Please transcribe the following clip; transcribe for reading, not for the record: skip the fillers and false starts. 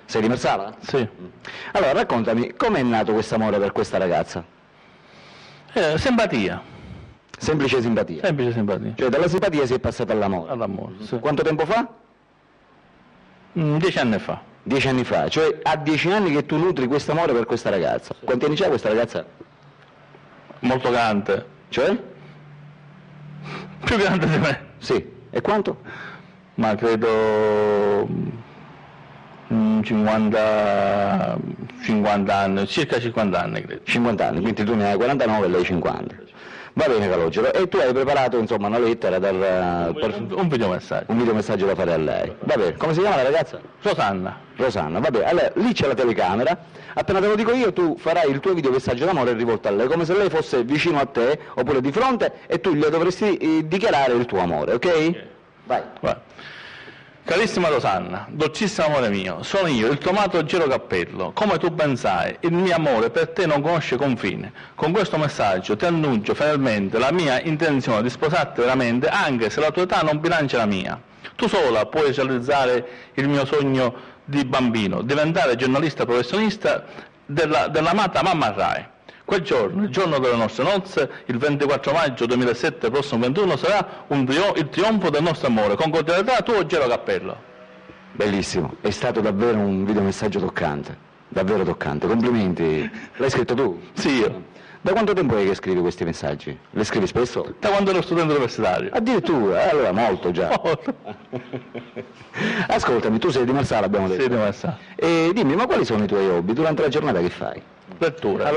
Sei di Marsala? Sì. Allora, raccontami, com'è nato questo amore per questa ragazza? Simpatia. Semplice simpatia. Semplice simpatia. Cioè, dalla simpatia si è passata all'amore. All'amore, sì. Quanto tempo fa? 10 anni fa. 10 anni fa. Cioè, ha 10 anni che tu nutri questo amore per questa ragazza. Quanti anni c'ha questa ragazza? Molto grande. Cioè? Più grande di me. Sì. E quanto? Ma credo 50 anni, circa 50 anni credo. 50 anni, quindi tu ne hai 49 e lei 50. Va bene, Calogero. E tu hai preparato, insomma, una lettera per Un videomessaggio. un videomessaggio da fare a lei. Va bene. Come si chiama la ragazza? Rosanna. Rosanna, va bene. Allora, lì c'è la telecamera. Appena te lo dico io, tu farai il tuo videomessaggio d'amore rivolto a lei, come se lei fosse vicino a te, oppure di fronte, e tu le dovresti dichiarare il tuo amore, ok? Vai. Guarda. Carissima Rosanna, dolcissimo amore mio, sono io, il tuo amato Gero Cappello. Come tu ben sai, il mio amore per te non conosce confine. Con questo messaggio ti annuncio finalmente la mia intenzione di sposarti veramente, anche se la tua età non bilancia la mia. Tu sola puoi realizzare il mio sogno di bambino, diventare giornalista professionista dell'amata Mamma Rai. Quel giorno, il giorno delle nostre nozze, il 24 maggio 2007, prossimo 21, sarà il trionfo del nostro amore. Con cordialità, tuo Gero Cappello. Bellissimo, è stato davvero un videomessaggio toccante, davvero toccante. Complimenti. L'hai scritto tu? Sì, io. Da quanto tempo è che scrivi questi messaggi? Le scrivi spesso? Da quando ero studente universitario. Addirittura, allora molto già. Ascoltami, tu sei di Marsala, abbiamo detto. Sì, di Marsala. E dimmi, ma quali sono i tuoi hobby? Durante la giornata che fai? Lettura.